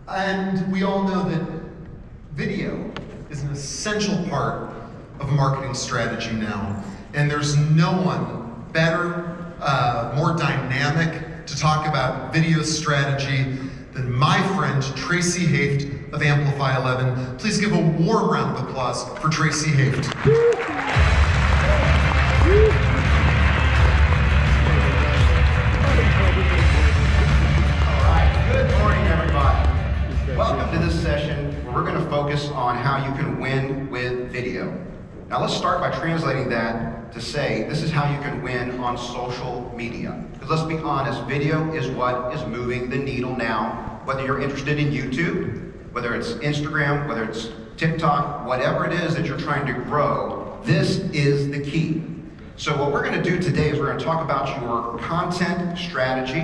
And we all know that video is an essential part of a marketing strategy now. And there's no one better, more dynamic to talk about video strategy than my friend Tracy Ha of Amplify 11. Please give a warm round of applause for Tracy Ha. Welcome to this session where we're going to focus on how you can win with video. Now let's start by translating that to say this is how you can win on social media. Because let's be honest, video is what is moving the needle now. Whether you're interested in YouTube, whether it's Instagram, whether it's TikTok, whatever it is that you're trying to grow, this is the key. So what we're going to do today is we're going to talk about your content strategy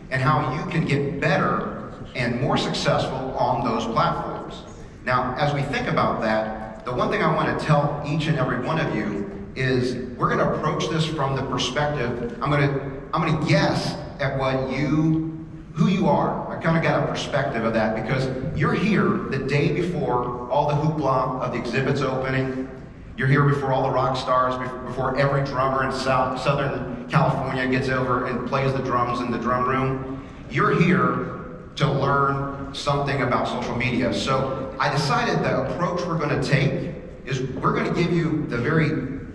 and how you can get better and more successful on those platforms. Now, as we think about that, the one thing I want to tell each and every one of you is we're going to approach this from the perspective, I'm going to guess at who you are. I kind of got a perspective of that because you're here the day before all the hoopla of the exhibits opening. You're here before all the rock stars, before every drummer in Southern California gets over and plays the drums in the drum room. You're here to learn something about social media. So I decided the approach we're going to take is we're going to give you the very,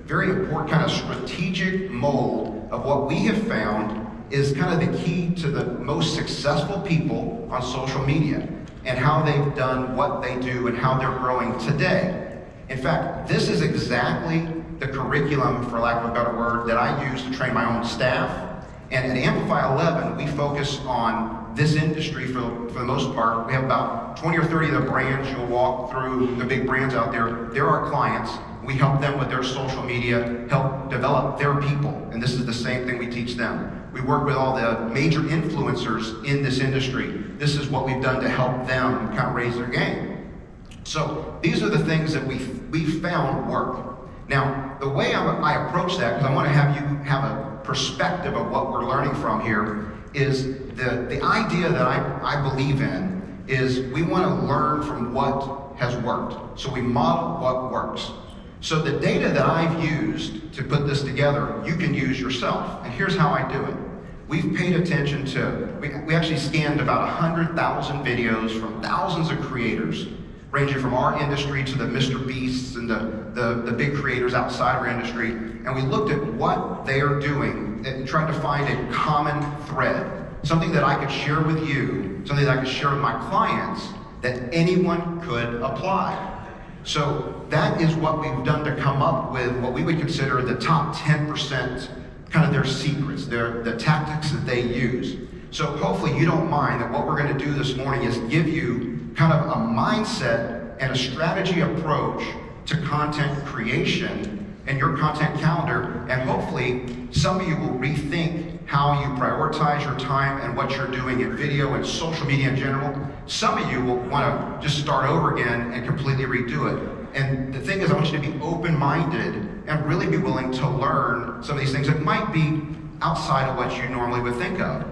very important kind of strategic mold of what we have found is kind of the key to the most successful people on social media and how they've done what they do and how they're growing today. In fact, this is exactly the curriculum, for lack of a better word, that I use to train my own staff. And at Amplify 11, we focus on this industry for the most part. We have about 20 or 30 of the brands you'll walk through, the big brands out there. They're our clients. We help them with their social media, help develop their people. And this is the same thing we teach them. We work with all the major influencers in this industry. This is what we've done to help them kind of raise their game. So these are the things that we found work. Now, the way I approach that, because I want to have you have a perspective of what we're learning from here, is the idea that I believe in is we want to learn from what has worked. So we model what works. So the data that I've used to put this together, you can use yourself. And here's how I do it. We've paid attention to, we actually scanned about 100,000 videos from thousands of creators, ranging from our industry to the Mr. Beasts and the big creators outside our industry. And we looked at what they are doing and tried to find a common thread, something that I could share with you, something that I could share with my clients that anyone could apply. So that is what we've done to come up with what we would consider the top 10%, kind of their secrets, the tactics that they use. So hopefully you don't mind that what we're going to do this morning is give you kind of a mindset and a strategy approach to content creation and your content calendar, and hopefully some of you will rethink how you prioritize your time and what you're doing in video and social media in general. Some of you will want to just start over again and completely redo it. And the thing is, I want you to be open-minded and really be willing to learn some of these things that might be outside of what you normally would think of.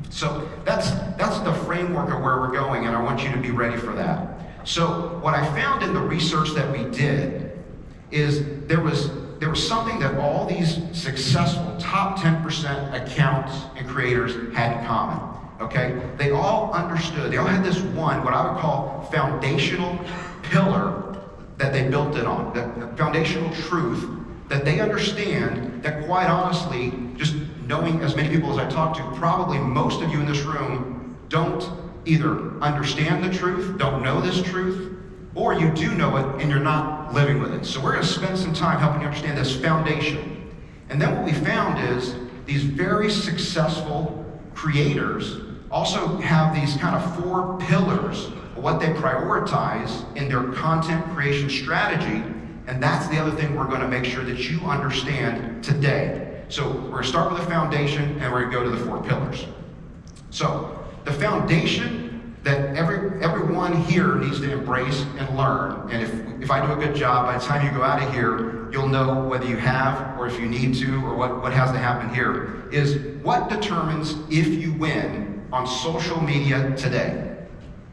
So that's the framework of where we're going, and I want you to be ready for that. So what I found in the research that we did is there was something that all these successful top 10% accounts and creators had in common, okay? They all understood, they all had this one, what I would call foundational pillar that they built it on, the foundational truth that they understand that quite honestly, just knowing as many people as I talk to, probably most of you in this room don't either understand the truth, don't know this truth, or you do know it and you're not living with it. So we're going to spend some time helping you understand this foundation. And then what we found is these very successful creators also have these kind of 4 pillars of what they prioritize in their content creation strategy. And that's the other thing we're going to make sure that you understand today. So we're going to start with the foundation and we're going to go to the 4 pillars. So the foundation that everyone here needs to embrace and learn, and if I do a good job, by the time you go out of here, you'll know whether you have or if you need to or what has to happen here, is what determines if you win on social media today.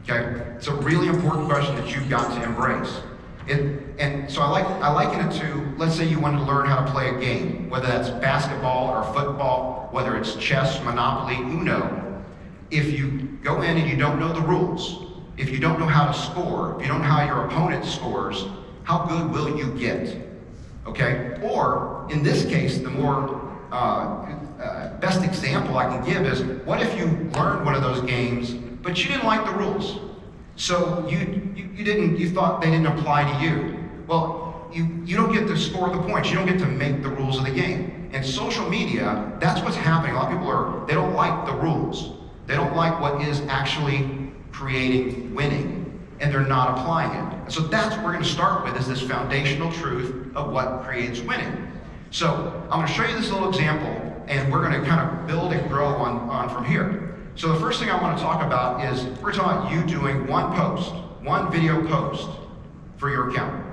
Okay? It's a really important question that you've got to embrace. And so I liken it to, let's say you wanted to learn how to play a game, whether that's basketball or football, whether it's chess, Monopoly, Uno. If you go in and you don't know the rules, if you don't know how to score, if you don't know how your opponent scores, how good will you get? Okay? Or, in this case, the more best example I can give is, what if you learned one of those games, but you didn't like the rules? So you thought they didn't apply to you. Well, you don't get to score the points. You don't get to make the rules of the game. And social media, that's what's happening. A lot of people they don't like the rules. They don't like what is actually creating winning, and they're not applying it. And so that's what we're going to start with, is this foundational truth of what creates winning. So I'm going to show you this little example, and we're going to kind of build and grow on from here. So the first thing I want to talk about is, we're talking about you doing one video post for your account.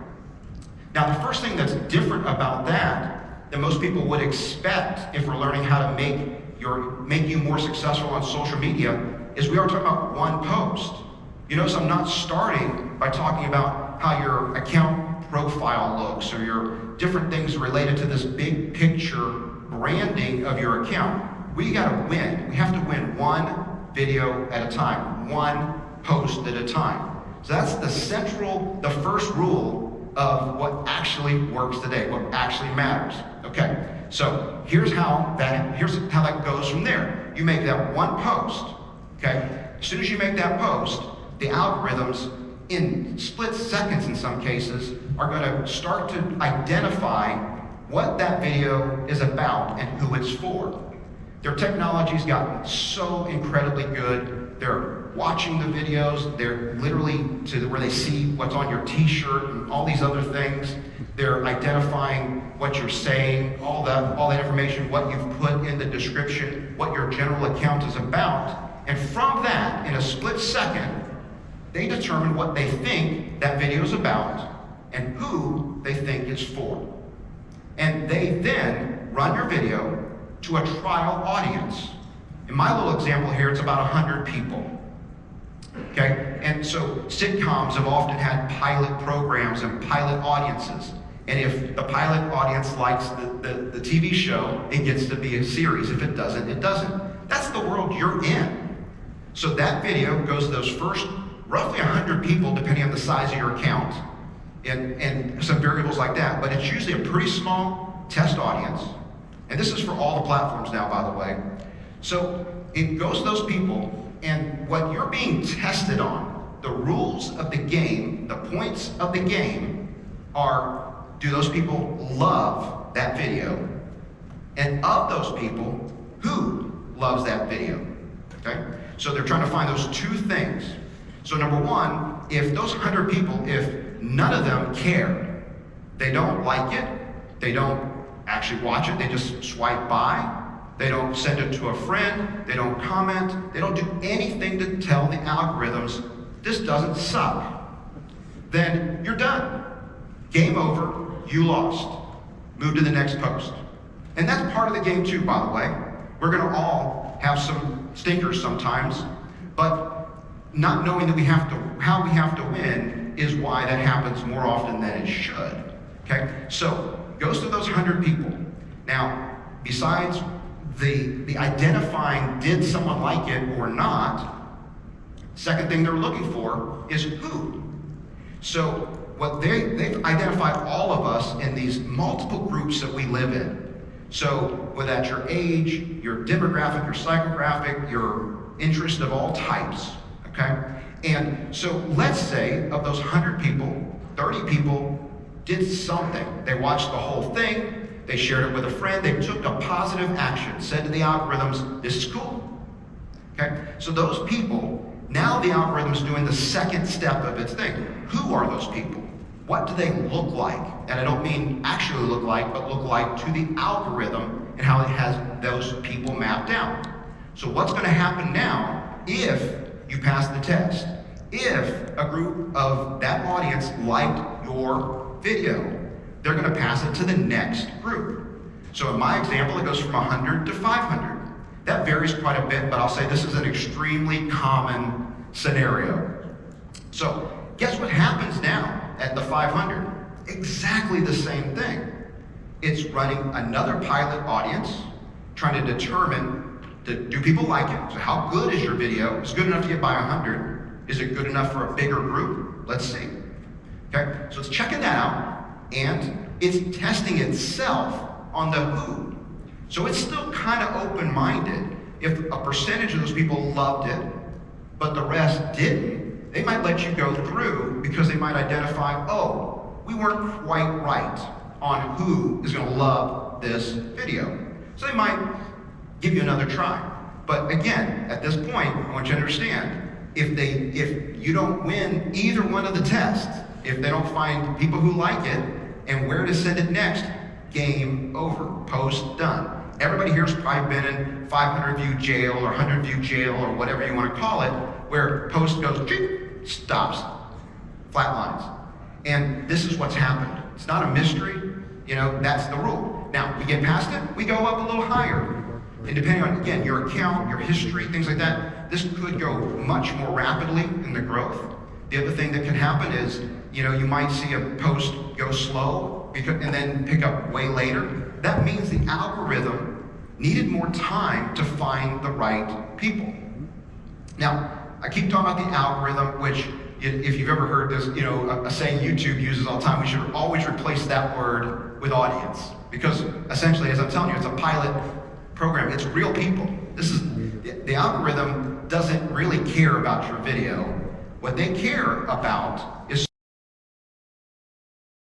Now, the first thing that's different about that than most people would expect if we're learning how to make you more successful on social media is we are talking about one post. You notice I'm not starting by talking about how your account profile looks or your different things related to this big picture branding of your account. We gotta win. We have to win one video at a time, one post at a time. So that's the first rule of what actually works today, what actually matters. Okay, so here's how that goes from there. You make that one post, okay? As soon as you make that post, the algorithms, in split seconds in some cases, are gonna start to identify what that video is about and who it's for. Their technology's gotten so incredibly good. They're watching the videos. They're literally to where they see what's on your t-shirt and all these other things. They're identifying what you're saying, all that information, what you've put in the description, what your general account is about. And from that, in a split second, they determine what they think that video is about and who they think it's for. And they then run your video to a trial audience. In my little example here, it's about 100 people. Okay? And so sitcoms have often had pilot programs and pilot audiences. And if the pilot audience likes the TV show, it gets to be a series. If it doesn't, it doesn't. That's the world you're in. So that video goes to those first roughly 100 people, depending on the size of your account, and some variables like that. But it's usually a pretty small test audience. And this is for all the platforms now, by the way. So it goes to those people, and what you're being tested on, the rules of the game, the points of the game, are, do those people love that video? And of those people, who loves that video? Okay? So they're trying to find those two things. So number one, if those 100 people, if none of them care, they don't like it, they don't actually watch it, they just swipe by, they don't send it to a friend, they don't comment, they don't do anything to tell the algorithms, this doesn't suck, then you're done. Game over, you lost. Move to the next post. And that's part of the game too, by the way. We're gonna all have some stinkers sometimes, but not knowing that how we have to win is why that happens more often than it should. Okay? So goes to those 100 people. Now, besides the identifying, did someone like it or not, second thing they're looking for is who. So what they've identified all of us in these multiple groups that we live in. So whether that's your age, your demographic, your psychographic, your interest of all types, okay? And so let's say of those 100 people, 30 people did something. They watched the whole thing, they shared it with a friend, they took a positive action, said to the algorithms, this is cool. Okay? So those people, now the algorithm's doing the second step of its thing. Who are those people? What do they look like? And I don't mean actually look like, but look like to the algorithm and how it has those people mapped out. So what's going to happen now if you pass the test? If a group of that audience liked your video, they're going to pass it to the next group. So in my example, it goes from 100 to 500. That varies quite a bit, but I'll say this is an extremely common scenario. So guess what happens now at the 500? Exactly the same thing. It's running another pilot audience, trying to determine, do people like it? So how good is your video? Is it good enough to get by 100? Is it good enough for a bigger group? Let's see. Okay, so it's checking that out, and it's testing itself on the who. So it's still kind of open-minded. If a percentage of those people loved it, but the rest didn't, they might let you go through because they might identify, oh, we weren't quite right on who is going to love this video. So they might give you another try. But again, at this point, I want you to understand, if you don't win either one of the tests, if they don't find people who like it and where to send it next, game over, post done. Everybody here's probably been in 500 view jail or 100 view jail or whatever you want to call it, where post goes, stops, flatlines. And this is what's happened. It's not a mystery, that's the rule. Now, we get past it, we go up a little higher. And depending on, again, your account, your history, things like that, this could go much more rapidly in the growth. The other thing that can happen is, you might see a post go slow and then pick up way later. That means the algorithm needed more time to find the right people. Now, I keep talking about the algorithm, which, if you've ever heard this, a saying YouTube uses all the time, we should always replace that word with audience. Because essentially, as I'm telling you, it's a pilot program. It's real people. The algorithm doesn't really care about your video. What they care about